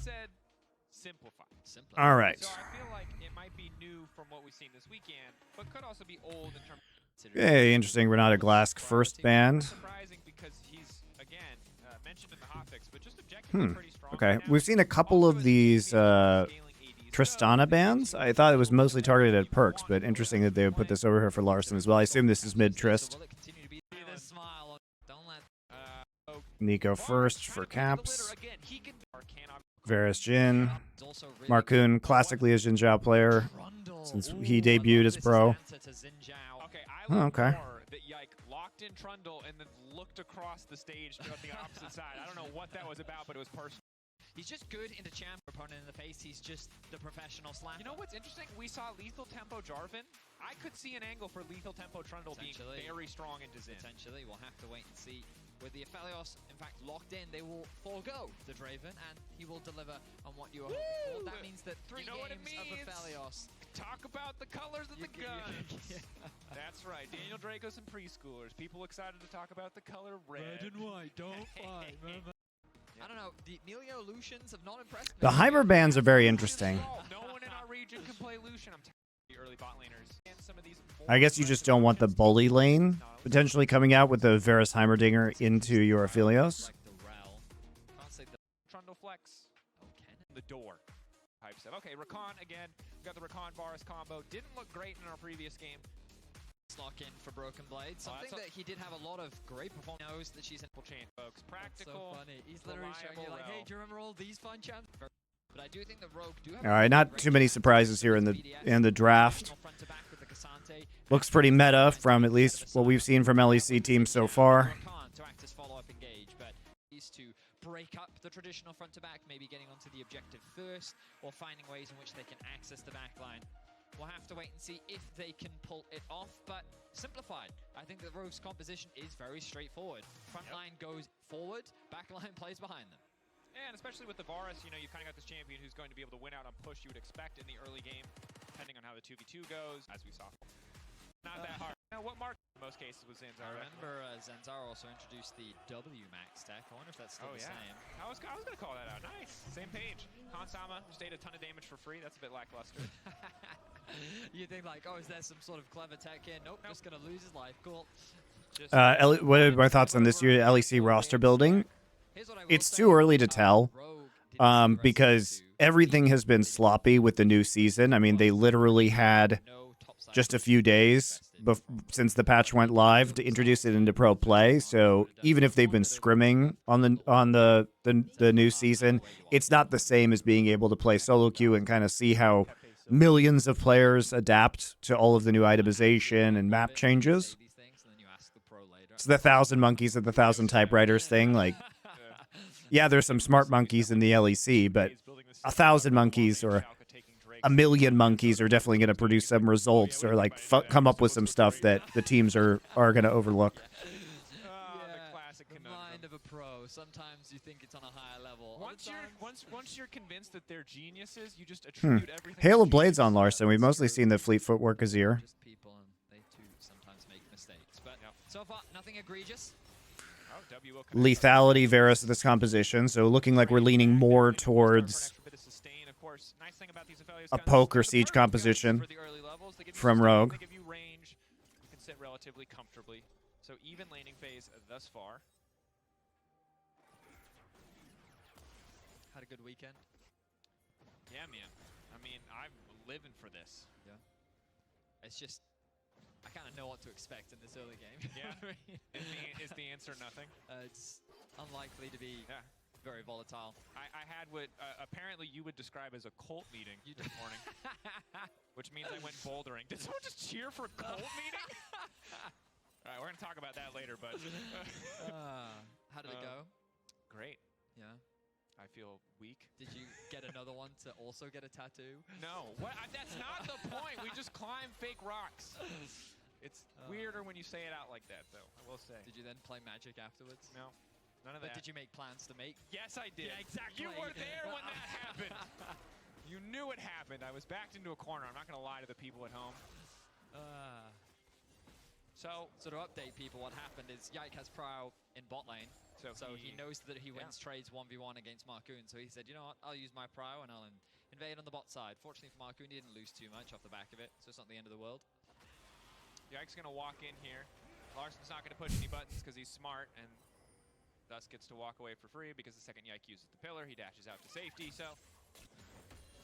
said simplify. All right. So I feel like it might be new from what we've seen this weekend, but could also be old in terms. Hey, interesting. Renata Glask first banned. Surprising because he's again mentioned in the hotfix, but just objectively pretty strong. Okay, right now. we've seen a couple of these Tristana bans. I thought it was mostly targeted at perks, but interesting that they would put this over here for Larson as well. I assume this is mid Trist. Nico first for caps. Varus Jin. Marcoon, classically a Jin Zhao player, since he debuted as pro. Oh, okay. That Yike locked in Trundle and then looked across the stage to the opposite side. I don't know what that was about, but it was personal. He's just good in the champ opponent in the face. He's just the professional slam. You know what's interesting? We saw Lethal Tempo Jarvan. I could see an angle for Lethal Tempo Trundle being very strong into Zin. Potentially, we'll have to wait and see. With the Aphelios, in fact, locked in, they will forego the Draven, and he will deliver on what you are hoping for. That means that 3 games of Aphelios. Talk about the colors of the guns. That's right. Daniel Dracos and preschoolers. People excited to talk about the color red. Red and white, don't fight. I don't know, the Emilio Lucians have not impressed me. The Hyper bans are very interesting. No one in our region can play Lucian. I'm the early bot laners. And some of these I guess you just don't want the bully lane potentially coming out with the Varus Heimerdinger into your Aphelios. Trundle flex. The door. Hype set. Okay, Rakan again. Got the Rakan Varus combo. Didn't look great in our previous game. Lock in for Broken Blade. Something that he did have a lot of great performance. Knows that she's in chain, folks. Practical. So funny. He's literally showing you like, hey, do you remember all these fun champs? But I do think the Rogue do have. All right, not too many surprises here in the draft. Looks pretty meta from at least what we've seen from LEC teams so far. To act as follow-up engage, but is to break up the traditional front to back, maybe getting onto the objective first, or finding ways in which they can access the backline. We'll have to wait and see if they can pull it off, but simplified. I think the Rogue's composition is very straightforward. Front line goes forward, back line plays behind them. And especially with the Varus, you know, you've kind of got this champion who's going to be able to win out on push you would expect in the early game, depending on how the 2v2 goes, as we saw. Not that hard. Now, what mark in most cases was Zanzaro? I remember Zanzaro also introduced the W max tech. I wonder if that's still the same. I was going to call that out. Nice. Same page. Hansama just ate a ton of damage for free. That's a bit lackluster. You think like, oh, is there some sort of clever tech here? Nope. Just going to lose his life. Cool. What are my thoughts on this year LEC roster building? It's too early to tell because everything has been sloppy with the new season. I mean, they literally had just a few days since the patch went live to introduce it into pro play. So even if they've been scrimming on the new season, it's not the same as being able to play solo queue and kind of see how millions of players adapt to all of the new itemization and map changes. It's the 1,000 monkeys at the 1,000 typewriters thing. Like, yeah, there's some smart monkeys in the LEC, but 1,000 monkeys or 1,000,000 monkeys are definitely going to produce some results or like come up with some stuff that the teams are going to overlook. The mind of a pro. Sometimes you think it's on a higher level. Once you're convinced that they're geniuses, you just attribute everything. Hail of Blades on Larson. We've mostly seen the fleet footwork Azir. Just people, and they too sometimes make mistakes. But so far, nothing egregious. Lethality Varus of this composition, so looking like we're leaning more towards a poke or siege composition from Rogue. They give you range. You can sit relatively comfortably. So even laning phase thus far. Had a good weekend. Yeah, man. I mean, I'm living for this. Yeah. It's just, I kind of know what to expect in this early game. Yeah. Is the answer nothing? It's unlikely to be very volatile. I had what apparently you would describe as a cult meeting this morning, which means I went bouldering. Did someone just cheer for a cult meeting? All right, we're going to talk about that later, but... How did it go? Great. Yeah. I feel weak. Did you get another one to also get a tattoo? No. That's not the point. We just climb fake rocks. It's weirder when you say it out like that, though, I will say. Did you then play Magic afterwards? No. None of but that. Did you make plans to make? Yes, I did. Yeah, exactly. You were there when that happened. You knew it happened. I was backed into a corner. I'm not going to lie to the people at home. So, to update people, what happened is Yike has Prow in bot lane. So he knows that he wins trades 1v1 against Marcoon. So he said, you know what, I'll use my Prow and I'll invade on the bot side. Fortunately for Marcoon, he didn't lose too much off the back of it, so it's not the end of the world. Yike's going to walk in here. Larson's not going to push any buttons because he's smart and thus gets to walk away for free because the second Yike uses the pillar, he dashes out to safety. So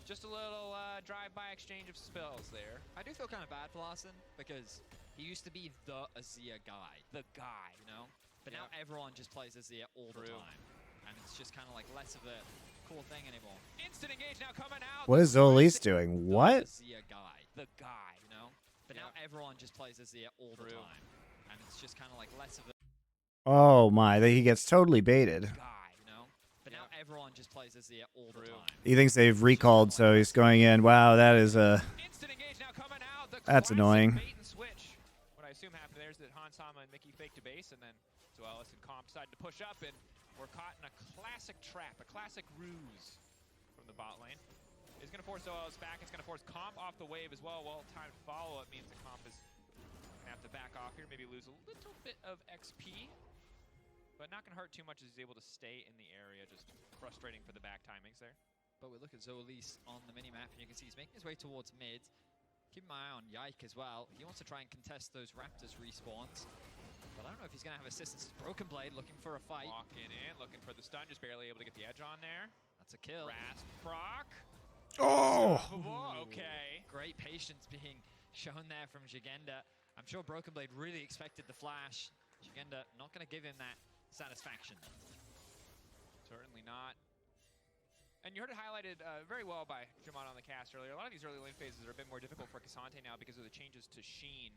just a little drive-by exchange of spells there. I do feel kind of bad for Larson because he used to be the Azir guy. The guy. You know? But now everyone just plays Azir all the time. And it's just kind of like less of a cool thing anymore. Instant engage now coming out. What is Zolis doing? What? Azir guy. The guy, you know? But now everyone just plays Azir all the time. And it's just kind of like less of a Oh my, he gets totally baited. guy, you know? But now everyone just plays Azir all the time. He thinks they've recalled, so he's going in. Wow, that is a... Instant engage now coming out. That's annoying. Bait and switch. What I assume happened there is that Hansama and Mickey faked a base, and then Zoelis and Comp decided to push up, and we're caught in a classic trap, a classic ruse from the bot lane. It's going to force Zoelis back. It's going to force Comp off the wave as well. Well-timed follow-up means that Comp is going to have to back off here, maybe lose a little bit of XP. But not going to hurt too much as he's able to stay in the area. Just frustrating for the back timings there. But we look at Zoelis on the minimap, and you can see he's making his way towards mid. Keep my eye on Yike as well. He wants to try and contest those Raptors respawns. But I don't know if he's going to have assistance. Broken Blade looking for a fight. Walking in, looking for the stun. Just barely able to get the edge on there. That's a kill. Rasp proc. Oh! Okay. Great patience being shown there from Jigenda. I'm sure Broken Blade really expected the flash. Jigenda not going to give him that satisfaction. Certainly not. And you heard it highlighted very well by Jamon on the cast earlier. A lot of these early lane phases are a bit more difficult for Cassante now because of the changes to Sheen.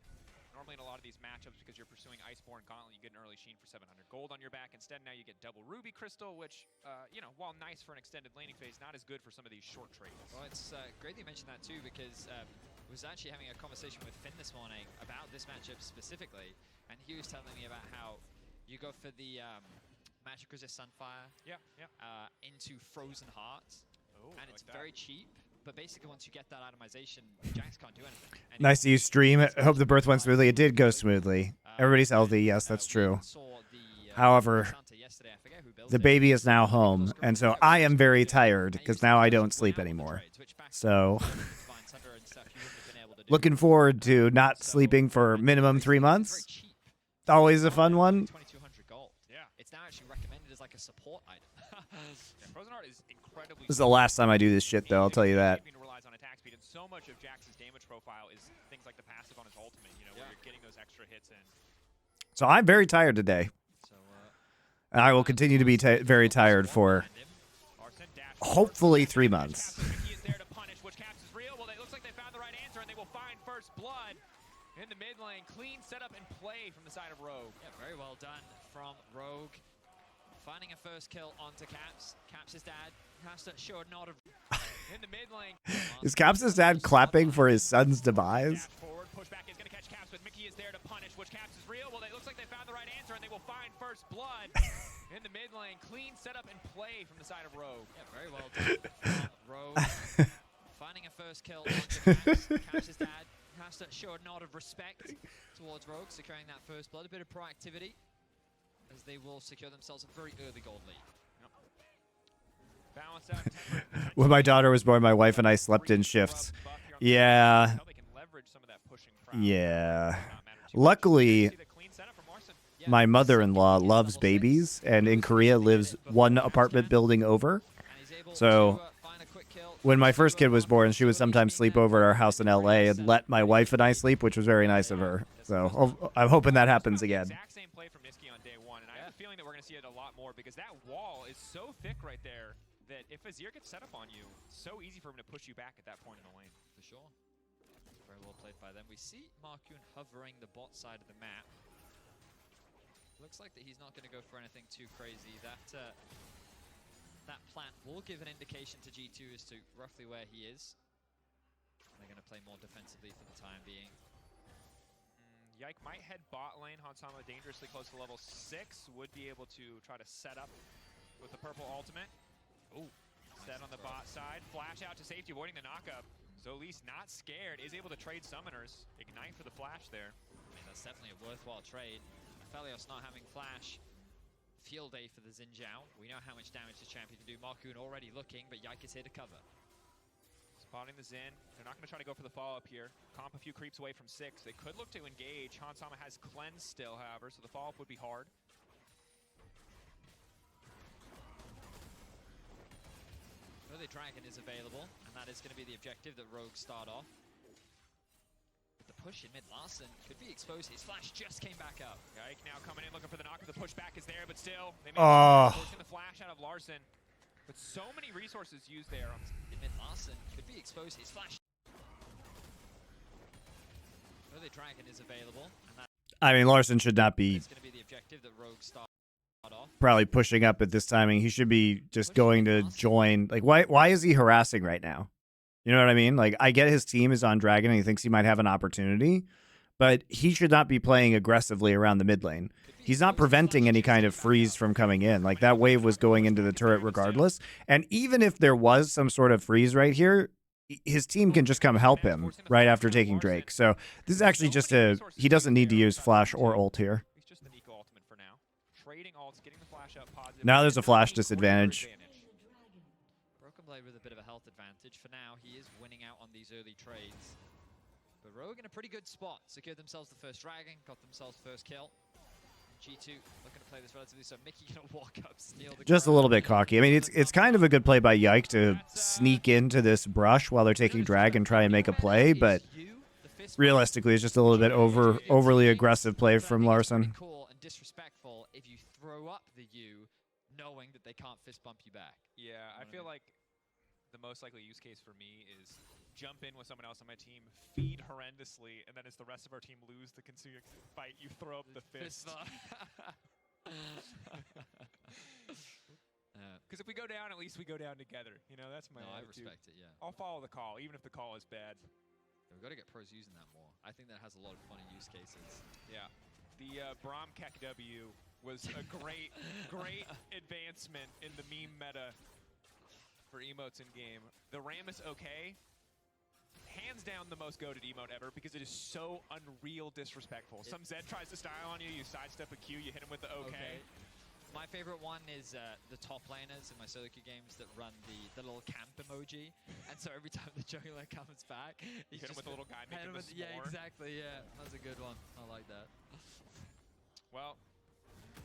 Normally in a lot of these matchups, because you're pursuing Iceborne Gauntlet, you get an early Sheen for 700 gold on your back. Instead, now you get double Ruby Crystal, which, you know, while nice for an extended laning phase, not as good for some of these short trades. Well, it's great that you mentioned that too, because I was actually having a conversation with Finn this morning about this matchup specifically, and he was telling me about how you go for the Magic Resist Sunfire into Frozen Hearts, and it's very cheap. But basically, once you get that itemization, Jax can't do anything. And Nice to you stream. I hope the birth went smoothly. It did go smoothly. Everybody's healthy. Yes, that's true. However, the baby is now home, and so I am very tired because now I don't sleep anymore. So, looking forward to not sleeping for minimum 3 months. Always a fun one. 2,200 gold. Yeah, it's now actually recommended as like a support item. Frozen Heart is incredibly. This is the last time I do this shit, though. I'll tell you that. Relies on attack speed, and so much of Jax's damage profile is things like the passive on his ultimate. You know, where you're getting those extra hits in. So I'm very tired today, and I will continue to be very tired for hopefully 3 months. In the mid lane, clean setup and play from the side of Rogue. Yeah, very well done from Rogue. Finding a first kill onto Caps. Caps' dad has to show a nod of... In the mid lane. Is Caps' dad clapping for his son's demise? Forward, pushback is going to catch Caps, but Mickey is there to punish, which Caps is real. Well, it looks like they found the right answer, and they will find first blood. In the mid lane, clean setup and play from the side of Rogue. Yeah, very well done from Rogue. Finding a first kill onto Caps. Caps' dad has to show a nod of respect towards Rogue, securing that first blood. A bit of proactivity, as they will secure themselves a very early gold lead. Balance out. When my daughter was born, my wife and I slept in shifts. Yeah. Yeah. Luckily, my mother-in-law loves babies, and in Korea lives one apartment building over. So when my first kid was born, she would sometimes sleep over at our house in LA and let my wife and I sleep, which was very nice of her. So I'm hoping that happens again. Exact same play from Niski on day one, and I have a feeling that we're going to see it a lot more because that wall is so thick right there that if Azir gets set up on you, it's so easy for him to push you back at that point in the lane. For sure. Very well played by them. We see Marcoon hovering the bot side of the map. Looks like that he's not going to go for anything too crazy. That plant will give an indication to G2 as to roughly where he is. They're going to play more defensively for the time being. Yike might head bot lane. Hansama dangerously close to level 6. Would be able to try to set up with the purple ultimate. Ooh, set on the bot side. Flash out to safety, avoiding the knockup. Zolis not scared, is able to trade summoners. Ignite for the flash there. I mean, that's definitely a worthwhile trade. Felios not having flash. Field day for the Xin Zhao. We know how much damage the champion can do. Marcoon already looking, but Yike is here to cover. Spotting the Xin. They're not going to try to go for the follow-up here. Comp a few creeps away from 6. They could look to engage. Hansama has cleanse still, however, so the follow-up would be hard. Early Dragon is available, and that is going to be the objective that Rogue start off. With the push in mid, Larson could be exposed. His flash just came back up. Yike now coming in looking for the knock. The pushback is there, but still, they forcing the flash out of Larson. But so many resources used there. In mid, Larson could be exposed. His flash. Early Dragon is available, and that I mean, Larson should not be is going to be the objective that Rogue start off. probably pushing up at this timing. He should be just going to join. Like, why is he harassing right now? You know what I mean? Like, I get his team is on Dragon and he thinks he might have an opportunity, but he should not be playing aggressively around the mid lane. He's not preventing any kind of freeze from coming in. Like, that wave was going into the turret regardless. And even if there was some sort of freeze right here, his team can just come help him right after taking Drake. So this is actually just he doesn't need to use flash or ult here. He's just the Nico ultimate for now. Trading ults, getting the flash up positive. Now there's a flash disadvantage. Broken Blade with a bit of a health advantage. For now, he is winning out on these early trades. But Rogue in a pretty good spot. Secured themselves the first dragon, got themselves first kill. G2 looking to play this relatively, so Mickey gonna walk up, steal the Just a little bit cocky. I mean, it's kind of a good play by Yike to sneak into this brush while they're taking drag and try and make a play, but realistically, it's just a little bit overly aggressive play from Larson. Cool and disrespectful if you throw up the U, knowing that they can't fist bump you back. Yeah, I feel like the most likely use case for me is jump in with someone else on my team, feed horrendously, and then as the rest of our team lose the consumer fight, you throw up the fist. Because if we go down, at least we go down together. You know, that's my attitude. I respect it, yeah. I'll follow the call, even if the call is bad. We've got to get pros using that more. I think that has a lot of funny use cases. Yeah. The Braum Kek W was a great, great advancement in the meme meta for emotes in game. The Ram is okay. Hands down the most goated emote ever because it is so unreal disrespectful. Some Zed tries to style on you, you sidestep a Q, you hit him with the okay. My favorite one is the top laners in my solo queue games that run the little camp emoji. And so every time the jungler comes back, you hit him with a little guy making the s'more. Yeah, exactly, yeah. That's a good one. I like that. Well,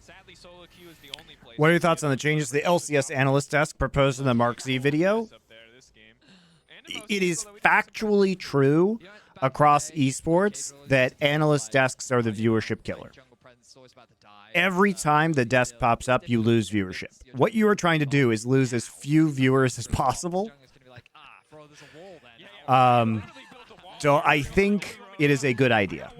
sadly, solo queue is the only place. What are your thoughts on the changes the LCS analyst desk proposed in the Mark Z video? It is factually true across esports that analyst desks are the viewership killer. Every time the desk pops up, you lose viewership. What you are trying to do is lose as few viewers as possible. So I think it is a good idea.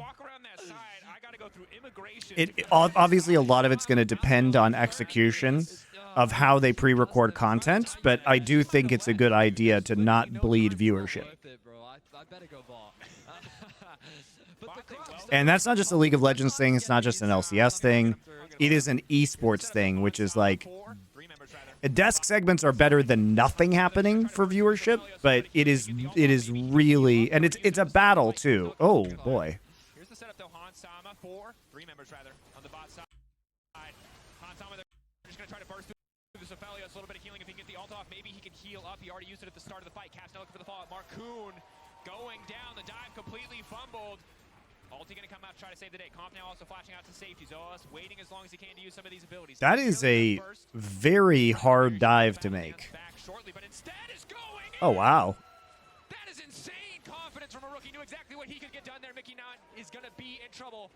Obviously, a lot of it's going to depend on execution of how they pre-record content, but I do think it's a good idea to not bleed viewership. And that's not just a League of Legends thing, it's not just an LCS thing, it is an esports thing, which is like, desk segments are better than nothing happening for viewership, but it is really, and it's a battle too. Oh boy. Here's the setup though, Hansama, 3 members rather, on the bot side. Hansama, they're just going to try to burst through the Sophelios, a little bit of healing if he can get the ult off. Maybe he can heal up. He already used it at the start of the fight. Caps now looking for the fallout. Marcoon going down. The dive completely fumbled. Ulti going to come out to try to save the day. Comp now also flashing out to safety. Zoas waiting as long as he can to use some of these abilities. That is a very hard dive to make. Shortly, but instead is going in. Oh, wow. That is insane confidence from a rookie. Knew exactly what he could get done there. Mickey Knott is going to be in trouble.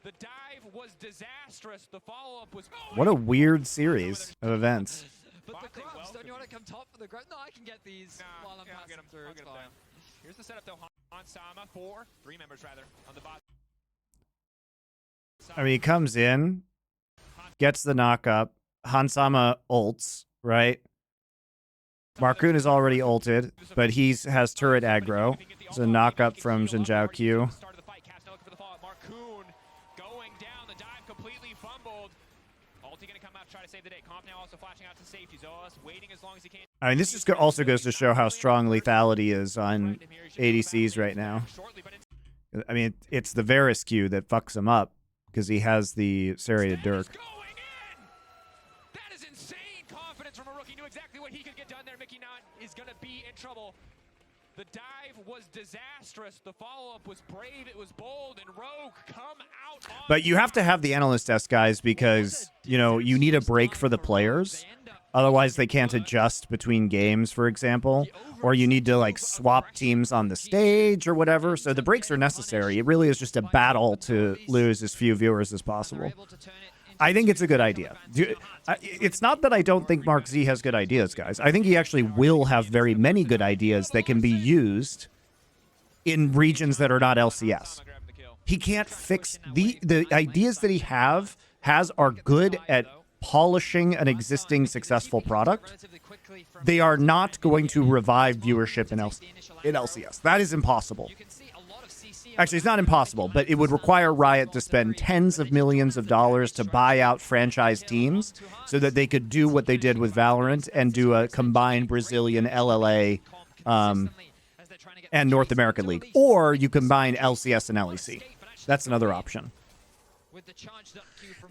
The dive was disastrous. The follow-up was... What a weird series of events. But the Grubs, don't you want to come top for the Grubs? No, I can get these while I'm passing through. It's fine. Here's the setup, though. Hansama, 3 members, rather, on the bot. I mean, he comes in, gets the knock-up. Hansama ults, right? Marcoon is already ulted, but he has turret aggro. There's a knock-up from Xin Zhao Q. I mean, this just also goes to show how strong lethality is on ADCs right now. I mean, it's the Varus Q that fucks him up because he has the Serrated Dirk. Going in! That is insane confidence from a rookie. Knew exactly what he could get done there. Mickey Nott is going to be in trouble. The dive was disastrous. The follow-up was brave. It was bold. And Rogue come out on But you have to have the analyst desk, guys, because, you know, you need a break for the players. Otherwise, they can't adjust between games, for example. Or you need to, like, swap teams on the stage or whatever. So the breaks are necessary. It really is just a battle to lose as few viewers as possible. I think it's a good idea. It's not that I don't think Mark Z has good ideas, guys. I think he actually will have very many good ideas that can be used in regions that are not LCS. He can't fix the ideas that he has are good at polishing an existing successful product. They are not going to revive viewership in LCS. That is impossible. Actually, it's not impossible, but it would require Riot to spend tens of millions of dollars to buy out franchise teams so that they could do what they did with Valorant and do a combined Brazilian LLA and North American League. Or you combine LCS and LEC. That's another option.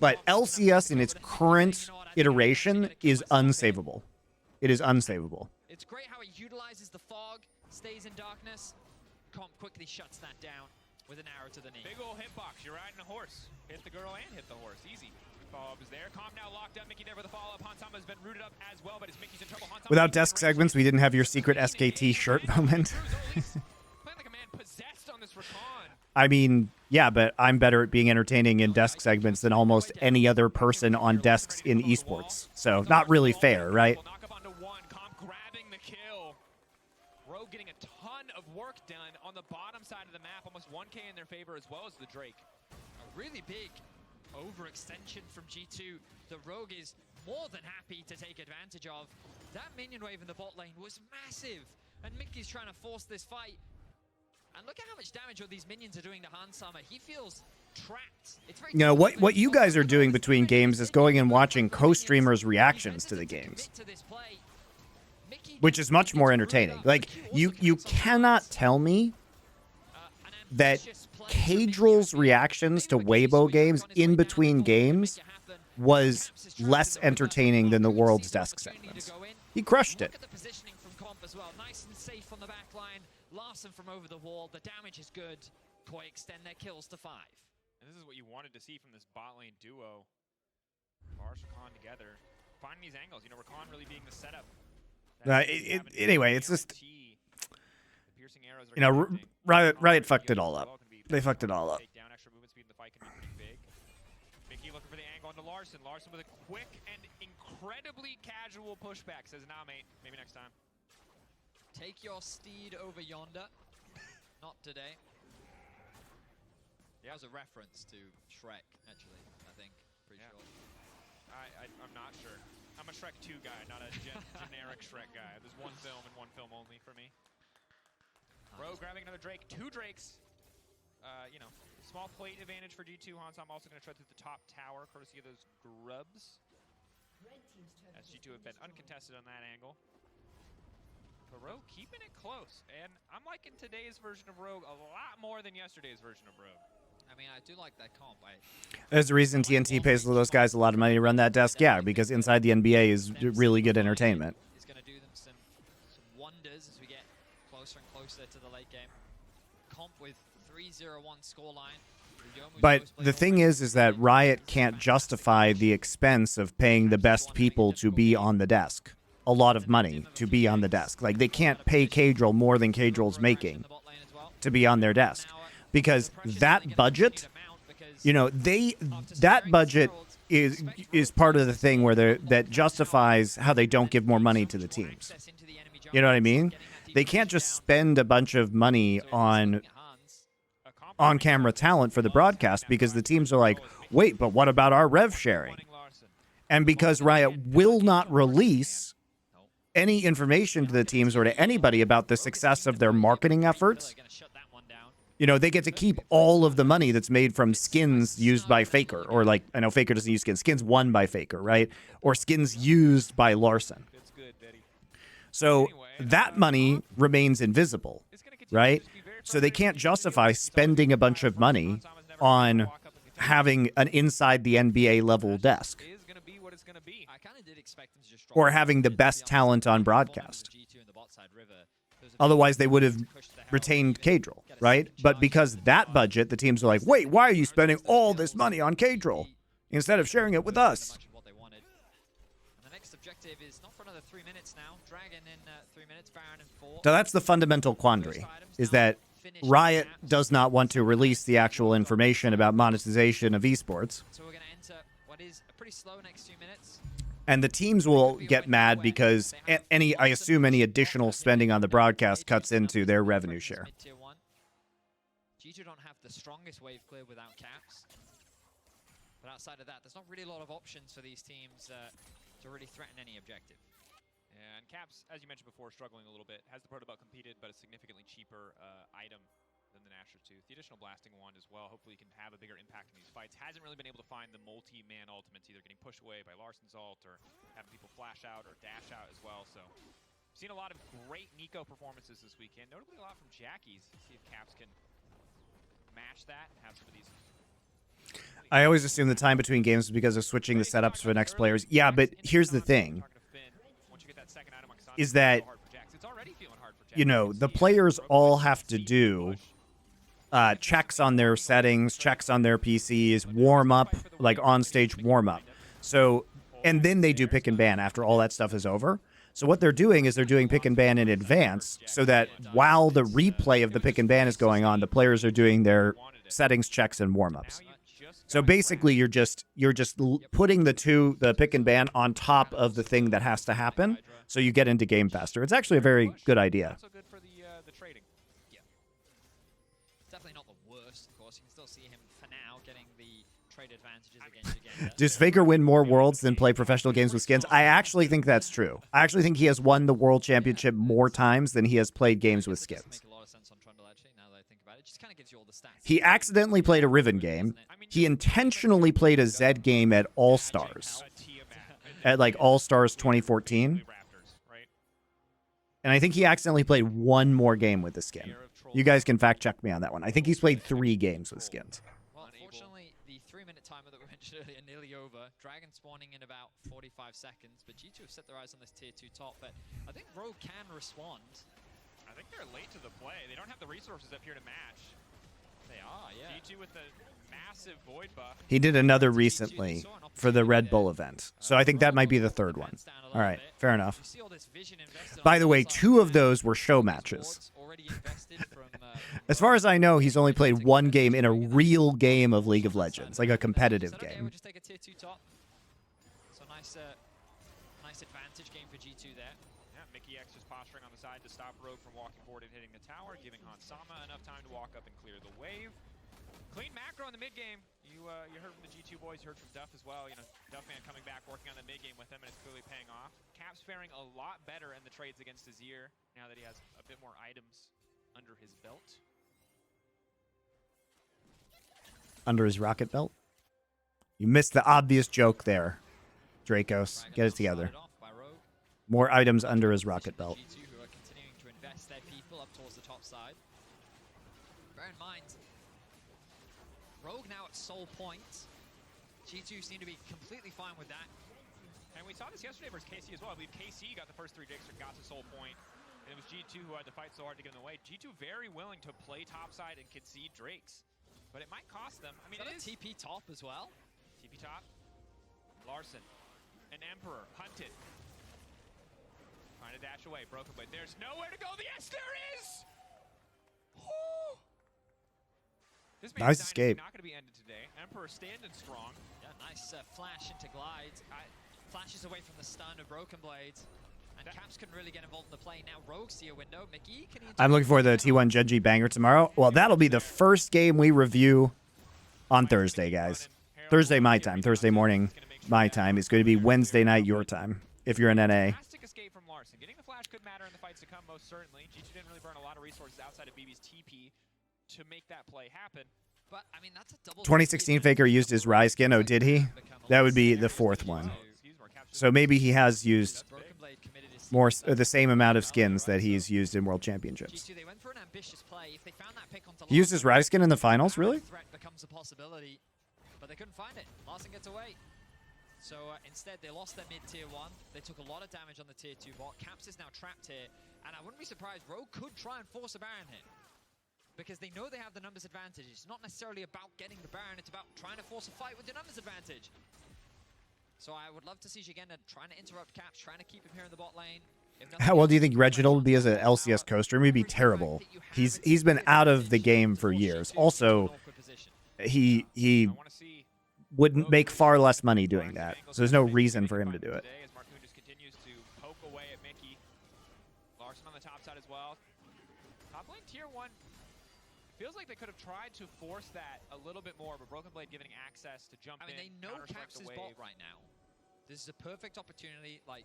But LCS in its current iteration is unsavable. It is unsavable. It's great how he utilizes the fog, stays in darkness. Comp quickly shuts that down with an arrow to the knee. Big ol' hitbox. You're riding a horse. Hit the girl and hit the horse. Easy. Follow-up is there. Comp now locked up. Mickey there for the follow-up. Hansama has been rooted up as well, but it's Mickey's in trouble. Without desk segments, we didn't have your secret SKT shirt moment. Playing like a man possessed on this recon. I mean, yeah, but I'm better at being entertaining in desk segments than almost any other person on desks in esports. So not really fair, right? Knock up onto one. Comp grabbing the kill. Rogue getting a ton of work done on the bottom side of the map. Almost 1K in their favor as well as the Drake. A really big overextension from G2. The Rogue is more than happy to take advantage of. That minion wave in the bot lane was massive. And Mickey's trying to force this fight. And look at how much damage all these minions are doing to Hansama. He feels trapped. It's very what you guys are doing between games is going and watching co-streamers' reactions to the games, which is much more entertaining. Like, you cannot tell me that Cadrill's reactions to Weibo games in between games was less entertaining than the world's desk segments. He crushed it. Look at the positioning from Comp as well. Nice and safe on the back line. Larson from over the wall. The damage is good. Koi extend their kills to 5. And this is what you wanted to see from this bot lane duo. Barsh, Rakan together. Finding these angles. You know, Rakan really being the setup. Anyway, it's just, you know, Riot fucked it all up. They fucked it all up. Extra movement speed in the fight can be pretty big. Mickey looking for the angle onto Larson. Larson with a quick and incredibly casual pushback. Says, nah, mate. Maybe next time. Take your steed over yonder. Not today. Yeah, that was a reference to Shrek, actually, I think. Pretty sure. I'm not sure. I'm a Shrek 2 guy, not a generic Shrek guy. There's one film and one film only for me. Rogue grabbing another Drake. 2 Drakes. You know, small plate advantage for G2. I'm also going to tread through the top tower, courtesy of those grubs. As G2 have been uncontested on that angle. But Rogue keeping it close. And I'm liking today's version of Rogue a lot more than yesterday's version of Rogue. I mean, I do like that comp. There's a reason TNT pays those guys a lot of money to run that desk. Yeah, because inside the NBA is really good entertainment. It's going to do them some wonders as we get closer and closer to the late game. Comp with 3-0-1 scoreline. But the thing is that Riot can't justify the expense of paying the best people to be on the desk. A lot of money to be on the desk. Like, they can't pay Cadrill more than Cadrill's making to be on their desk. Because that budget, you know, that budget is part of the thing where that justifies how they don't give more money to the teams. You know what I mean? They can't just spend a bunch of money on on-camera talent for the broadcast because the teams are like, wait, but what about our rev sharing? And because Riot will not release any information to the teams or to anybody about the success of their marketing efforts, you know, they get to keep all of the money that's made from skins used by Faker. Or, like, I know Faker doesn't use skins. Skins won by Faker, right? Or skins used by Larson. So that money remains invisible, right? So they can't justify spending a bunch of money on having an inside the NBA level desk or having the best talent on broadcast. Otherwise, they would have retained Cadril, right? But because that budget, the teams are like, wait, why are you spending all this money on Cadril instead of sharing it with us? So that's the fundamental quandary, is that Riot does not want to release the actual information about monetization of esports. So we're going to enter what is a pretty slow next 2 minutes. And the teams will get mad because I assume any additional spending on the broadcast cuts into their revenue share. G2 don't have the strongest wave clear without caps. But outside of that, there's not really a lot of options for these teams to really threaten any objective. Yeah, and Caps, as you mentioned before, struggling a little bit. Has the protobelt competed, but a significantly cheaper item than the Nashor Tooth. The additional blasting wand as well. Hopefully he can have a bigger impact in these fights. Hasn't really been able to find the multi-man ultimates, either getting pushed away by Larsen's ult or having people flash out or dash out as well. So seen a lot of great Nico performances this weekend. Notably a lot from Jackie's. See if Caps can match that and have some of these. I always assume the time between games is because of switching the setups for the next players. Yeah, but here's the thing. Is that, you know, the players all have to do checks on their settings, checks on their PCs, warm up, like on-stage warm-up. So, and then they do pick and ban after all that stuff is over. So what they're doing is they're doing pick and ban in advance so that while the replay of the pick and ban is going on, the players are doing their settings checks and warm-ups. So basically, you're just putting the pick and ban on top of the thing that has to happen, so you get into game faster. It's actually a very good idea. Also good for the trading. Yeah. Definitely not the worst, of course. You can still see him, for now, getting the trade advantages against Uganda. Does Faker win more worlds than play professional games with skins? I actually think that's true. I actually think he has won the World Championship more times than he has played games with skins. He accidentally played a Riven game. He intentionally played a Zed game at All-Stars. At like All-Stars 2014. And I think he accidentally played one more game with the skin. You guys can fact check me on that one. I think he's played 3 games with skins. Well, unfortunately, the 3-minute timer that we mentioned earlier nearly over. Dragon spawning in about 45 seconds, but G2 have set their eyes on this tier 2 top. But I think Rogue can respond. I think they're late to the play. They don't have the resources up here to match. They are, yeah. G2 with the massive void buff. He did another recently for the Red Bull event. So I think that might be the 3rd one. All right, fair enough. By the way, 2 of those were show matches. As far as I know, he's only played 1 game in a real game of League of Legends, like a competitive game. We'll just take a tier 2 top. So nice advantage game for G2 there. Yeah, Mickey X just posturing on the side to stop Rogue from walking forward and hitting the tower, giving Hansama enough time to walk up and clear the wave. Clean macro in the mid game. You heard from the G2 boys, you heard from Duff as well. You know, Duffman coming back, working on the mid game with him, and it's clearly paying off. Caps faring a lot better in the trades against Azir now that he has a bit more items under his belt. Under his rocket belt? You missed the obvious joke there, Dracos. Get it together. More items under his rocket belt. G2 who are continuing to invest their people up towards the top side. Bear in mind, Rogue now at soul point. G2 seem to be completely fine with that. And we saw this yesterday versus KC as well. I believe KC got the first 3 Drakes and got to soul point. And it was G2 who had to fight so hard to get in the way. G2 very willing to play topside and concede Drakes. But it might cost them. I mean, it is TP top as well. TP top. Larsen. An Emperor. Hunted. Trying to dash away. Broken blade. There's nowhere to go. Yes, there is! Woo! This Nice escape. Not going to be ended today. Emperor standing strong. Yeah, nice flash into glide. Flashes away from the stun of Broken Blade. And Caps couldn't really get involved in the play. Now Rogue see a window. Mickey, can you... I'm looking for the T1 Genji banger tomorrow. Well, that'll be the first game we review on Thursday, guys. Thursday my time. Thursday morning my time. It's going to be Wednesday night your time, if you're an NA. Fantastic escape from Larsen. Getting the flash could matter in the fights to come, most certainly. G2 didn't really burn a lot of resources outside of BB's TP to make that play happen. But, I mean, that's a double 2016 Faker used his Rise skin. Oh, did he? That would be the 4th one. So maybe he has used Broken Blade committed his more team the same amount of skins that he's used in World Championships. G2, they went for an ambitious play. If they found that pick onto He used his Rise skin in the finals, Baron really? threat becomes a possibility, but they couldn't find it. Larson gets away. So instead, they lost their mid-tier 1. They took a lot of damage on the tier 2 bot. Caps is now trapped here, and I wouldn't be surprised Rogue could try and force a Baron here, because they know they have the numbers advantage. It's not necessarily about getting the Baron, it's about trying to force a fight with the numbers advantage. So I would love to see Jigenda trying to interrupt Caps, trying to keep him here in the bot lane. How well do you think Reginald would be as an LCS coaster? He'd be terrible. He's been out of the game for years. Also, he would make far less money doing that. So there's no reason for him to do it. As Marcoon just continues to poke away at Mickey. Larson on the top side as well. Top lane tier 1. Feels like they could have tried to force that a little bit more, but Broken Blade giving access to jump in. I mean, they know Caps is bot right now. This is a perfect opportunity. Like,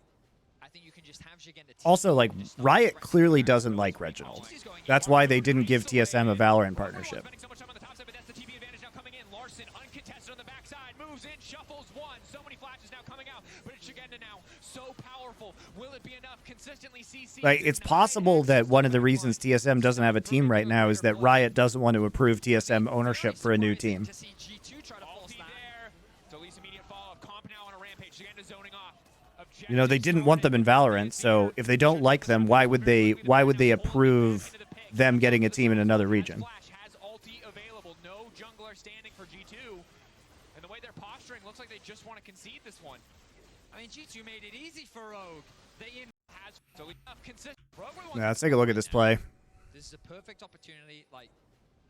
I think you can just have Jigenda. Also, like, Riot clearly doesn't like Reginald. That's why they didn't give TSM a Valorant partnership. Larson uncontested on the backside, moves in, shuffles one. So many flashes now coming out, but it's Jigenda now. So powerful. Will it be enough? Consistently CC. Like, it's possible that one of the reasons TSM doesn't have a team right now is that Riot doesn't want to approve TSM ownership for a new team. You know, they didn't want them in Valorant, so if they don't like them, why would they approve them getting a team in another region? No jungler standing for G2, and the way they're posturing looks like they just want to concede this one. I mean, G2 made it easy for Rogue. They has so consistent. Yeah, let's take a look at this play. This is a perfect opportunity. Like,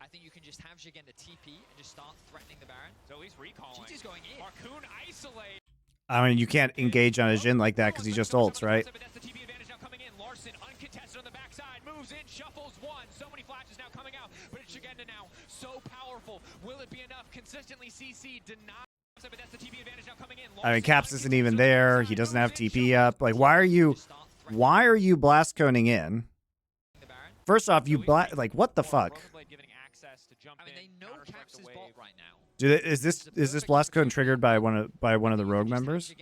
I think you can just have Jigenda TP and just start threatening the Baron. So at least recalling. G2's going in. Marcoon isolate. I mean, you can't engage on a Jhin like that because he just ults, right? But that's the TP advantage now coming in. Larson uncontested on the backside, moves in, shuffles one. So many flashes now coming out, but it's Jigenda now. So powerful. Will it be enough? Consistently CC denied. But that's the TP advantage now coming in. I mean, Caps isn't even there. He doesn't have TP up. Like, why are you blast coning in? First off, like, what the fuck? I mean, they know Caps is bot right now. Is this blast cone triggered by one of the Rogue members?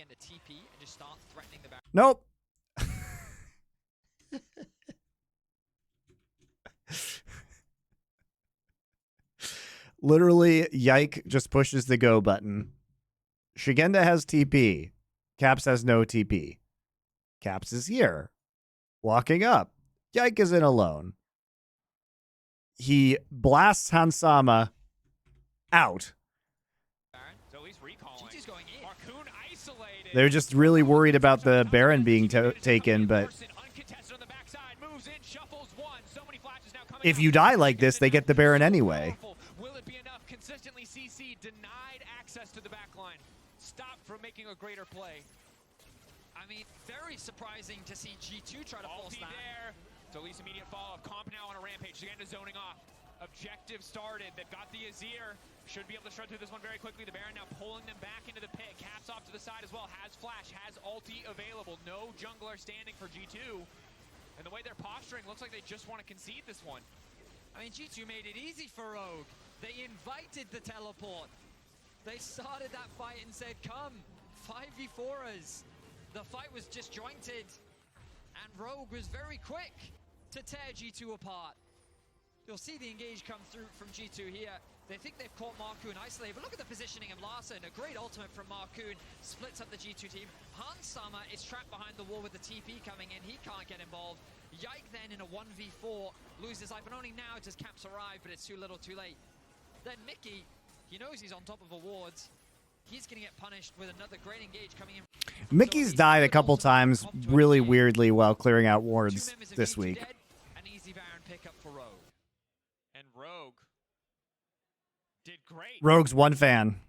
Nope. Literally, Yike just pushes the go button. Jigenda has TP. Caps has no TP. Caps is here. Walking up. Yike is in alone. He blasts Hansama out. They're just really worried about the Baron being taken, but if you die like this, they get the Baron anyway. Will it be enough? Consistently CC denied access to the backline. Stop from making a greater play. I mean, very surprising to see G2 try to force that. There. So at least immediate follow-up. Comp now on a rampage. Jigenda zoning off. Objective started. They've got the Azir. Should be able to shred through this one very quickly. The Baron now pulling them back into the pit. Caps off to the side as well. Has flash. Has ulti available. No jungler standing for G2. And the way they're posturing looks like they just want to concede this one. I mean, G2 made it easy for Rogue. They invited the teleport. They started that fight and said, come, 5v4 us. The fight was disjointed. And Rogue was very quick to tear G2 apart. You'll see the engage come through from G2 here. They think they've caught Marcoon isolated, but look at the positioning of Larson. A great ultimate from Marcoon. Splits up the G2 team. Hansama is trapped behind the wall with the TP coming in. He can't get involved. Yike then in a 1v4 loses life, and only now does Caps arrive, but it's too little too late. Then Mickey, he knows he's on top of awards. He's going to get punished with another great engage coming in. Mickey's died a couple times really weirdly while clearing out wards this week. An easy Baron pickup for Rogue. And Rogue did great. Rogue's one fan.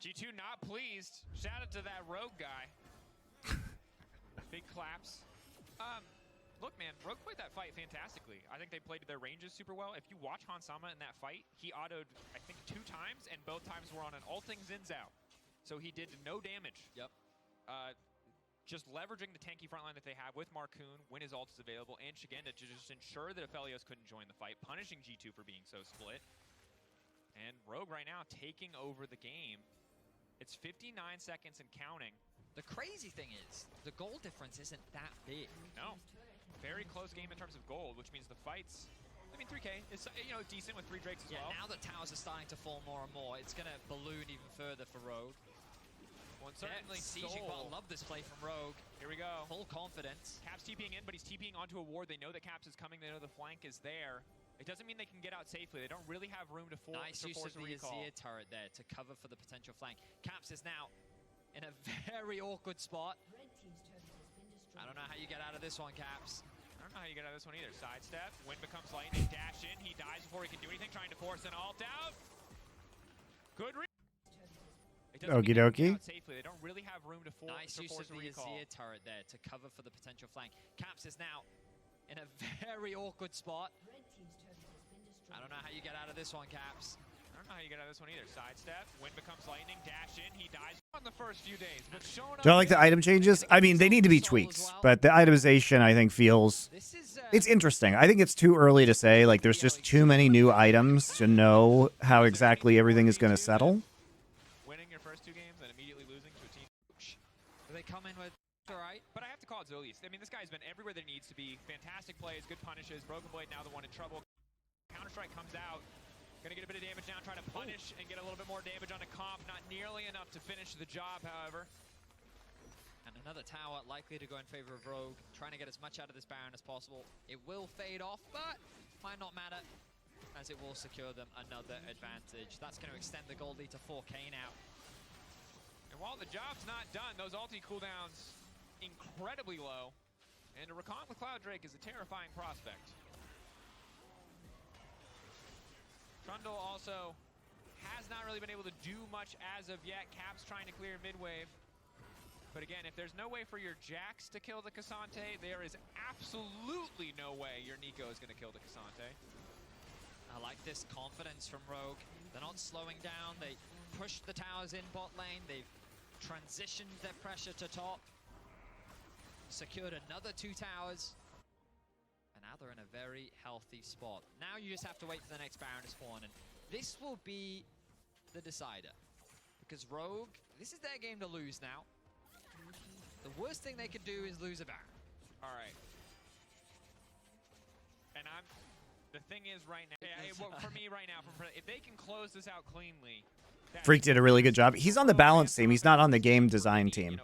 G2 not pleased. Shout out to that Rogue guy. Big claps. Look, man, Rogue played that fight fantastically. I think they played their ranges super well. If you watch Hansama in that fight, he autoed, I think, 2 times, and both times were on an ulting Zin's out. So he did no damage. Yep. Just leveraging the tanky frontline that they have with Marcoon when his ult is available, and Jigenda to just ensure that Aphelios couldn't join the fight, punishing G2 for being so split. And Rogue right now taking over the game. It's 59 seconds and counting. The crazy thing is, the goal difference isn't that big. No. Very close game in terms of gold, which means the fights, I mean, 3K is, you know, decent with 3 Drakes as well. Now that towers are starting to fall more and more, it's going to balloon even further for Rogue. Well, and certainly Sieging bot, love this play from Rogue. Here we go. Full confidence. Caps TPing in, but he's TPing onto a ward. They know that Caps is coming. They know the flank is there. It doesn't mean they can get out safely. They don't really have room to force Nice use of the Azir turret there to cover for the potential flank. Caps is now in a very awkward spot. I don't know how you get out of this one, Caps. I don't know how you get out of this one either. Sidestep, wind becomes lightning, dash in, he dies before he can do anything, trying to force an ult out. Good read. Okie dokie. Safely. They don't really have room to force. Nice use of the Azir turret there to cover for the potential flank. Caps is now in a very awkward spot. I don't know how you get out of this one, Caps. I don't know how you get out of this one either. Sidestep, wind becomes lightning, dash in, he dies on the first few days. But showing up. Do I like the item changes? I mean, they need to be tweaks, but the itemization, I think, feels... It's interesting. I think it's too early to say. Like, there's just too many new items to know how exactly everything is going to settle. Winning your first 2 games and immediately losing to a team. They come in with... All right. But I have to call it Zolius. I mean, this guy's been everywhere that he needs to be. Fantastic plays, good punishes. Broken Blade now the one in trouble. Counter-Strike comes out. Gonna get a bit of damage now, trying to punish and get a little bit more damage on a comp. Not nearly enough to finish the job, however. And another tower likely to go in favor of Rogue, trying to get as much out of this Baron as possible. It will fade off, but might not matter, as it will secure them another advantage. That's going to extend the gold lead to 4K now. And while the job's not done, those ulti cooldowns incredibly low. And to recon with Cloud Drake is a terrifying prospect. Trundle also has not really been able to do much as of yet. Caps trying to clear mid-wave. But again, if there's no way for your Jax to kill the Cassante, there is absolutely no way your Nico is going to kill the Cassante. I like this confidence from Rogue. They're not slowing down. They pushed the towers in bot lane. They've transitioned their pressure to top. Secured another 2 towers. And now they're in a very healthy spot. Now you just have to wait for the next Baron to spawn. And this will be the decider. Because Rogue, this is their game to lose now. The worst thing they could do is lose a Baron. All right. And the thing is right now, for me right now, if they can close this out cleanly. Freak did a really good job. He's on the balance team. He's not on the game design team.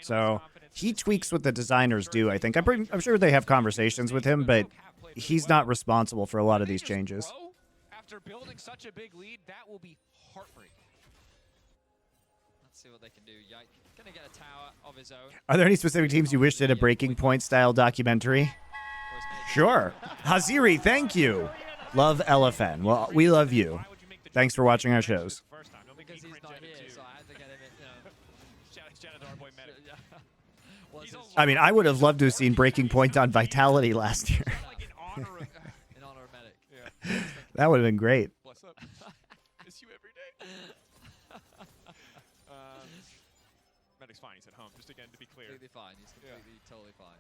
So he tweaks what the designers do, I think. I'm sure they have conversations with him, but he's not responsible for a lot of these changes. After building such a big lead, that will be heartbreaking. Let's see what they can do. Yike. Gonna get a tower of his own. Are there any specific teams you wish did a Breaking Point style documentary? Sure. Haziri, thank you. Love LFN. Well, we love you. Thanks for watching our shows. Because he's not here, so I had to get him in, Shout out to our boy Medic. I mean, I would have loved to have seen Breaking Point on Vitality last year. Like in honor of Medic. Yeah. That would have been great. Bless up. Miss you every day. Medic's fine. He's at home. Just again, to be clear. Completely fine. He's completely, totally fine.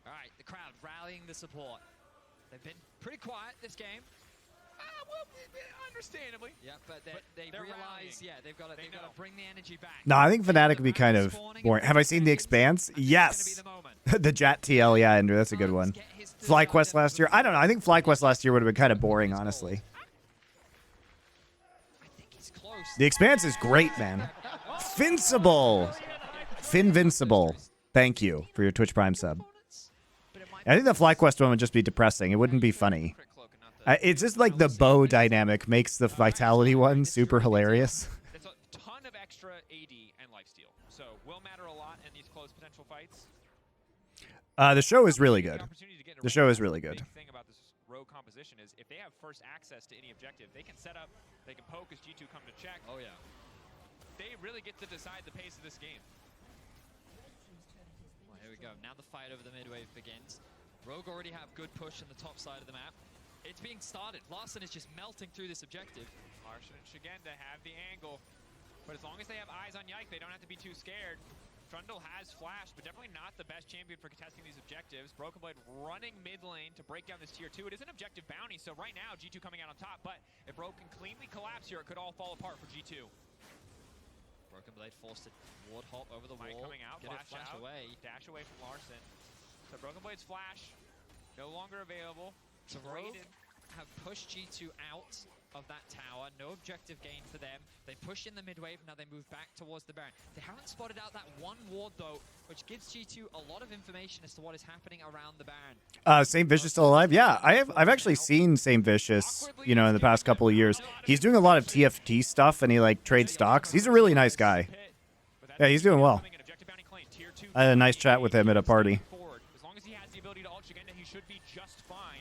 All right, the crowd rallying the support. They've been pretty quiet this game. Well, understandably. Yeah, but they realize, they've got to bring the energy back. No, I think Fnatic would be kind of boring. Have I seen The Expanse? Yes. The Jat TL, yeah, Andrew, that's a good one. FlyQuest last year? I don't know. I think FlyQuest last year would have been kind of boring, honestly. I think he's close. The Expanse is great, man. Fincible. Finvincible. Thank you for your Twitch Prime sub. I think the FlyQuest one would just be depressing. It wouldn't be funny. It's just like the bow dynamic makes the Vitality one super hilarious. It's a ton of extra AD and lifesteal, so will matter a lot in these close potential fights. The show is really good. The show is really good. The thing about this rogue composition is if they have first access to any objective, they can set up, they can poke as G2 come to check. Oh yeah. They really get to decide the pace of this game. Well, here we go. Now the fight over the mid wave begins. Rogue already have good push on the top side of the map. It's being started. Larson is just melting through this objective. Larson and Shigenda have the angle. But as long as they have eyes on Yike, they don't have to be too scared. Trundle has flashed, but definitely not the best champion for contesting these objectives. Broken Blade running mid lane to break down this tier 2. It is an objective bounty, so right now G2 coming out on top. But if Rogue can cleanly collapse here, it could all fall apart for G2. Broken Blade forced to ward hop over the Mike wall. coming out, Get it flash out, away. dash away from Larson. So Broken Blade's flash, no longer available. So Rogue Traded. have pushed G2 out of that tower. No objective gain for them. They push in the mid wave. Now they move back towards the Baron. They haven't spotted out that one ward though, which gives G2 a lot of information as to what is happening around the Baron. Saint Vicious still alive? Yeah, I've actually seen Saint Vicious, you know, in the past couple of years. He's doing a lot of TFT stuff and he like trades stocks. He's a really nice guy. Yeah, he's doing well. I had a nice chat with him at a party.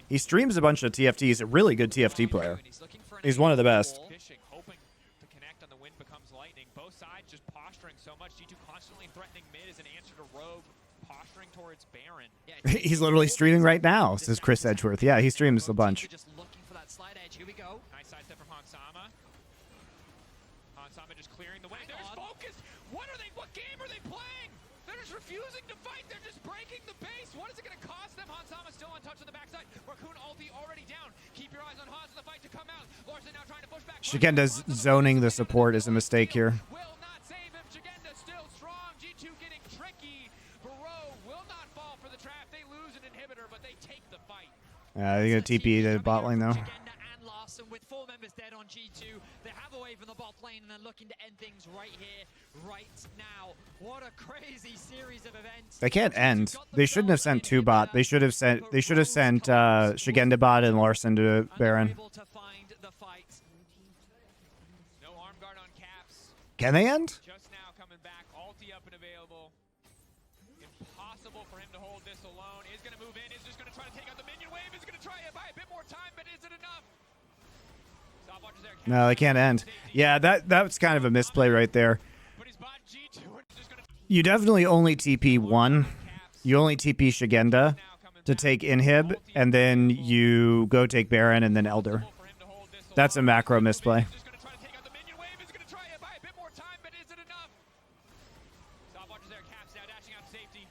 He streams a bunch of TFT. He's a really good TFT player. He's one of the best. Fishing, hoping to connect on the wind becomes lightning. Both sides just posturing so much. G2 constantly threatening mid as an answer to Rogue, posturing towards Baron. He's literally streaming right now, says Chris Edgeworth. Yeah, he streams a bunch. Just looking for that slide edge. Here we go. Nice side step from Hansama. Hansama just clearing the way. They're just focused. What are they? What game are they playing? They're just refusing to fight. They're just breaking the base. What is it going to cost them? Hansama still untouched on the backside. Raccoon ulti already down. Keep your eyes on Hans in the fight to come out. Larson now trying to push back. Shigenda's zoning the support is a mistake here. Will not save him. Shigenda still strong. G2 getting tricky. Barrow will not fall for the trap. They lose an inhibitor, but they take the fight. They're going to TP the bot lane though. Shigenda and Larson with 4 members dead on G2. They have a wave in the bot lane and they're looking to end things right here, right now. What a crazy series of events. They can't end. They shouldn't have sent 2 bot. They should have sent Shigenda bot and Larson to Baron. No arm guard on Caps. Can they end? Just now coming back. Ulti up and available. Impossible for him to hold this alone. Is going to move in. Is just going to try to take out the minion wave. Is going to try to buy a bit more time, but is it enough? Stopwatch is there. No, they can't end. Yeah, that's kind of a misplay right there. But he's bought G2. Just going to You definitely only TP 1. You only TP Shigenda to take inhib, and then you go take Baron and then Elder. That's a macro misplay. just going to try to take out the minion wave. Is going to try to buy a bit more time, but is it enough? Stopwatch is there. Caps now dashing out to safety.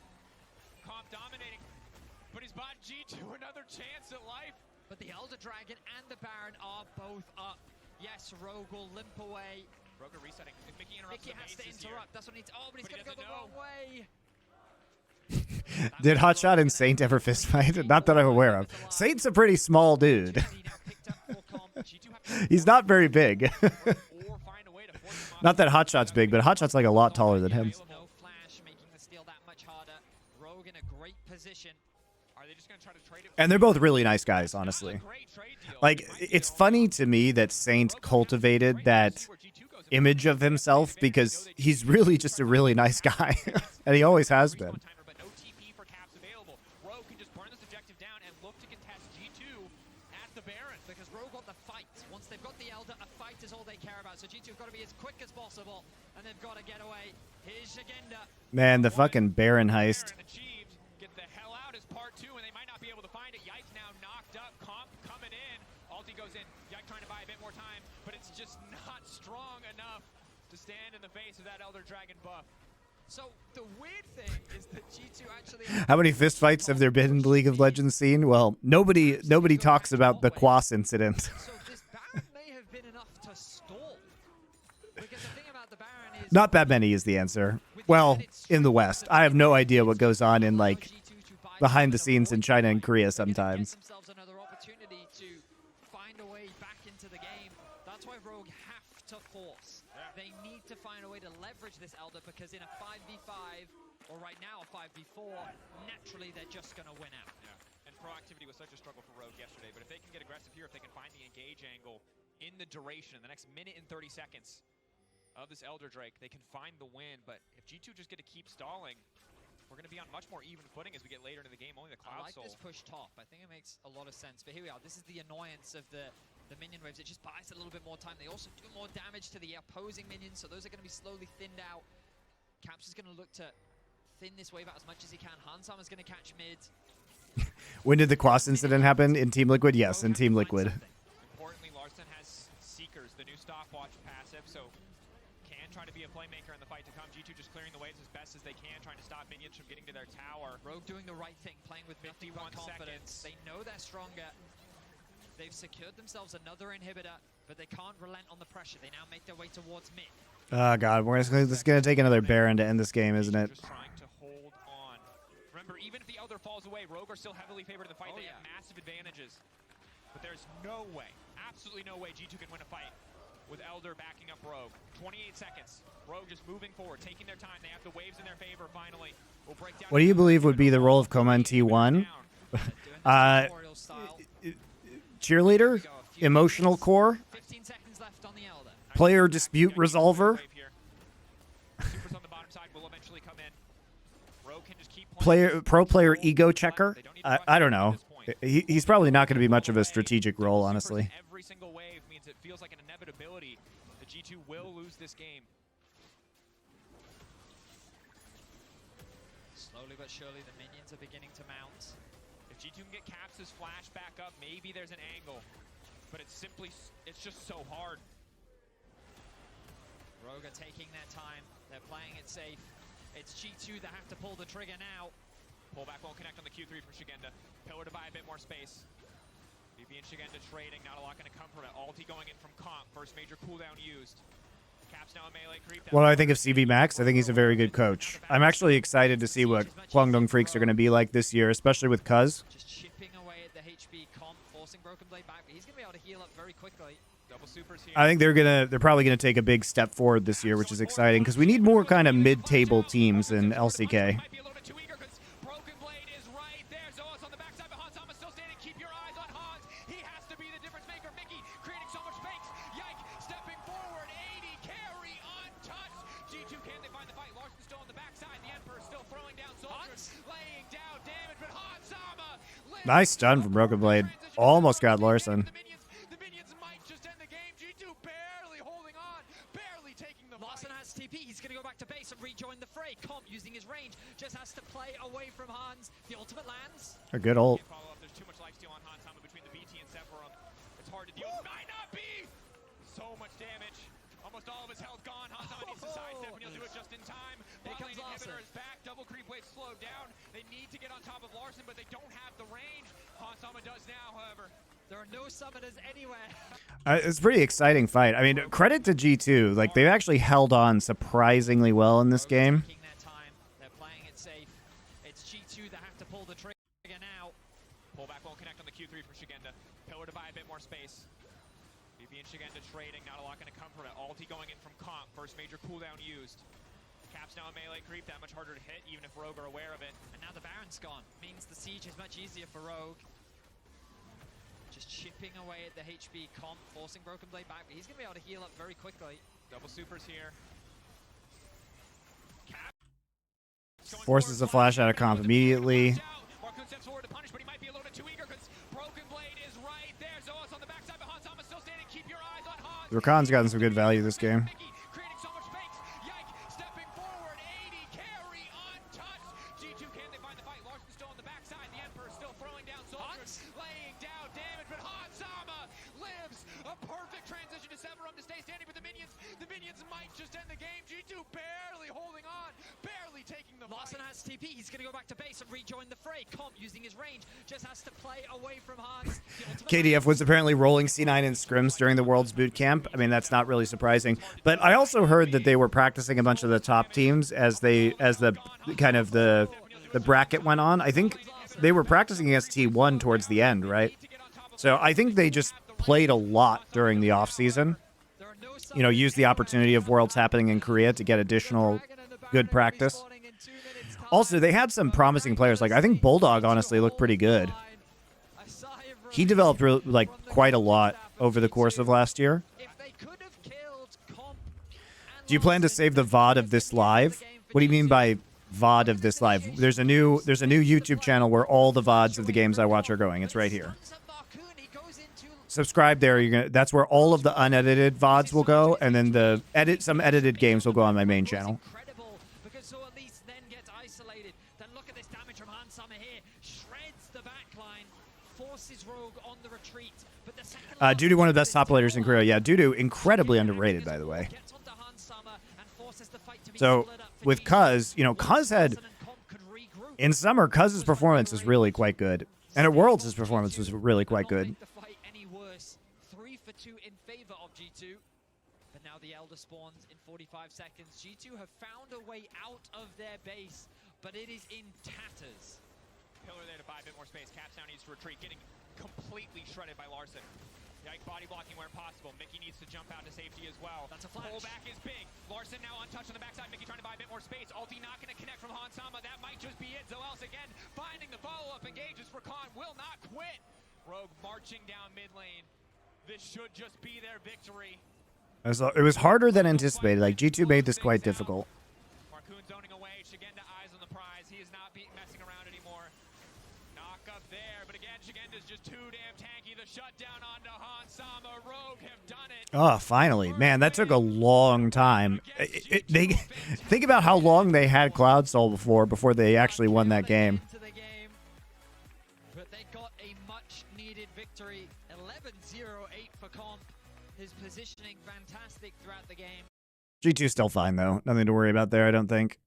Comp dominating. But he's bought G2 another chance at life. But the Elder Dragon and the Baron are both up. Yes, Rogue will limp away. Rogue resetting. If Mickey interrupts Mickey the has to base interrupt. That's what he needs. Oh, but he's But he going to go the doesn't wrong way. Did Hotshot and Saint ever fist fight? Not that I'm aware of. Saint's a pretty small dude. He's not very big. Not that Hotshot's big, but Hotshot's like a lot taller than him. No flash, making the steal that much harder. Rogue in a great position. Are they just going to try to trade it? And they're both really nice guys, honestly. Like, it's funny to me that Saint cultivated that image of himself because he's really just a really nice guy. And he always has been. But no TP for Caps available. Rogue can just burn this objective down and look to contest G2 at the Baron. Because Rogue want the fight. Once they've got the Elder, a fight is all they care about. So G2 have got to be as quick as possible. And they've got to get away. Here's Shigenda. Man, the fucking Baron heist. Baron achieved. Get the hell out is part 2, and they might not be able to find it. Yike now knocked up. Comp coming in. Ulti goes in. Yike trying to buy a bit more time, but it's just not strong enough to stand in the face of that Elder Dragon buff. So the weird thing is that G2 actually... How many fistfights have there been in the League of Legends scene? Well, nobody talks about the Quas incident. So this Baron may have been enough to stall. Because the thing about the Baron is... Not that many is the answer. Well, in the West. I have no idea what goes on in, like, behind the scenes in China and Korea sometimes. Themselves another opportunity to find a way back into the game. That's why Rogue have to force. They need to find a way to leverage this Elder because in a 5v5, or right now a 5v4, naturally they're just going to win out. Yeah. And proactivity was such a struggle for Rogue yesterday, but if they can get aggressive here, if they can find the engage angle in the duration, in the next minute and 30 seconds of this Elder Drake, they can find the win. But if G2 just get to keep stalling, we're going to be on much more even footing as we get later into the game. Only the Cloud I like Soul. this push top. I think it makes a lot of sense. But here we are. This is the annoyance of the minion waves. It just buys a little bit more time. They also do more damage to the opposing minions, so those are going to be slowly thinned out. Caps is going to look to thin this wave out as much as he can. Hansama's going to catch mid. When did the Quas incident happen? In Team Liquid? Yes, in Team Liquid. Importantly, Larson has Seekers, the new stopwatch passive, so can try to be a playmaker in the fight to come. G2 just clearing the waves as best as they can, trying to stop minions from getting to their tower. Rogue doing the right thing, playing with nothing but 51 confidence. seconds. They know they're stronger. They've secured themselves another inhibitor, but they can't relent on the pressure. They now make their way towards mid. Oh god, this is gonna take another Baron to end this game, isn't it? Just trying to hold on. Remember, even if the Elder falls away, Rogue are still heavily favored in the fight. They have massive advantages. But there's no way, absolutely no way G2 can win a fight with Elder backing up Rogue. 28 seconds. Rogue just moving forward, taking their time. They have the waves in their favor finally. We'll break down. What do you believe would be the role of Koma in T1? Cheerleader? Emotional core? 15 seconds left on the Elder. Player dispute resolver? Supers on the bottom side will eventually come in. Rogue can just keep playing. Pro player ego checker? I don't know. He's probably not going to be much of a strategic role, honestly. Every single wave means it feels like an inevitability that G2 will lose this game. Slowly but surely, the minions are beginning to mount. If G2 can get Caps' flash back up, maybe there's an angle. But it's just so hard. Rogue are taking their time. They're playing it safe. It's G2 that have to pull the trigger now. Pullback won't connect on the Q3 for Shigenda. Pillar to buy a bit more space. BB and Shigenda trading, not a lot going to come from it. Ulti going in from Comp, first major cooldown used. Caps now a melee creep. What do I think of CV Max? I think he's a very good coach. I'm actually excited to see what Guangdong Freaks are going to be like this year, especially with Cuz. Just chipping away at the HB Comp, forcing Broken Blade back. He's going to be able to heal up very quickly. Double supers here. I think they're probably going to take a big step forward this year, which is exciting because we need more kind of mid-table teams in LCK. Nice stun from Broken Blade. Almost got Larson. The minions might just end the game. G2 barely holding on, barely taking the Larson has TP. He's going to go back to base and rejoin the fray. Comp using his range just has to play away from Hans. The ultimate lands. A good ult. There's too much lifesteal on Hans Sama between the BT and Sephiroth. It's hard to deal with. Might not be. So much damage. Almost all of his health gone. Hans Sama needs to sidestep and he'll do it just in time. Here comes Larson. Inhibitor is back. Double creep wave slowed down. They need to get on top of Larson, but they don't have the range. Hans Sama does now, however. There are no summoners anywhere. It's a pretty exciting fight. I mean, credit to G2. Like, they've actually held on surprisingly well in this game. Taking their time. They're playing it safe. It's G2 that have to pull the trigger now. Pullback won't connect on the Q3 for Shigenda. Pillar to buy a bit more space. BB and Shigenda trading, not a lot going to come from it. Ulti going in from Comp, first major cooldown used. Caps now a melee creep, that much harder to hit, even if Rogue are aware of it. And now the Baron's gone. Means the siege is much easier for Rogue. Just chipping away at the HB Comp, forcing Broken Blade back. He's going to be able to heal up very quickly. Double supers here. Forces a flash out of Comp immediately. Marcoon steps forward to punish, but he might be a little bit too eager because Broken Blade is right there. Zoas on the backside, but Hans Sama still standing. Keep your eyes on Hans. Rakan's gotten some good value this game. Creating so much space. Yike, stepping forward. 80 carry untouched. G2, can they find the fight? Larson's still on the backside. The Emperor still throwing down soldiers. Laying down damage, but Hans Sama lives. A perfect transition to Sephiroth to stay standing, but the minions might just end the game. G2 barely holding on, barely taking the Larson fight. has TP. He's going to go back to base and rejoin the fray. Comp using his range just has to play away from Hans. KDF was apparently rolling C9 in scrims during the Worlds Boot Camp. I mean, that's not really surprising. But I also heard that they were practicing a bunch of the top teams as the kind of the bracket went on. I think they were practicing against T1 towards the end, right? So I think they just played a lot during the off season. You know, use the opportunity of Worlds happening in Korea to get additional good practice. Also, they had some promising players. Like, I think Bulldog honestly looked pretty good. He developed like quite a lot over the course of last year. Do you plan to save the VOD of this live? What do you mean by VOD of this live? There's a new YouTube channel where all the VODs of the games I watch are going. It's right here. Subscribe there. That's where all of the unedited VODs will go, and then some edited games will go on my main channel. Because so at least then gets isolated. Then look at this damage from Hans Sama here. Shreds the backline, forces Rogue on the retreat. But the second Dudu, one of the best top players in Korea. Yeah, Dudu, incredibly underrated, by the way. So with Cuz, you know, Cuz had in summer, Cuz's performance was really quite good, and at Worlds his performance was really quite good. 3 for 2 in favor of G2. But now the Elder spawns in 45 seconds. G2 have found a way out of their base, but it is in tatters. Pillar there to buy a bit more space. Caps now needs to retreat, getting completely shredded by Larson. Yike body blocking where possible. Mickey needs to jump out to safety as well. That's a flash. Pullback is big. Larson now untouched on the backside. Mickey trying to buy a bit more space. Ulti not going to connect from Hansama. That might just be it. Zoels again finding the follow-up engages. Rakan will not quit. Rogue marching down mid lane. This should just be their victory. It was harder than anticipated. Like, G2 made this quite difficult. Marcoon zoning away. Shigenda eyes on the prize. He is not messing around anymore. Knock up there. But again, Shigenda's just too damn tanky. The shutdown onto Hansama. Rogue have done it. Oh, finally. Man, that took a long time. They think about how long they had Cloud Soul before they actually won that game. But they got a much needed victory. 11-0-8 for Comp. His positioning fantastic throughout the game. G2 still fine, though. Nothing to worry about there, I don't think.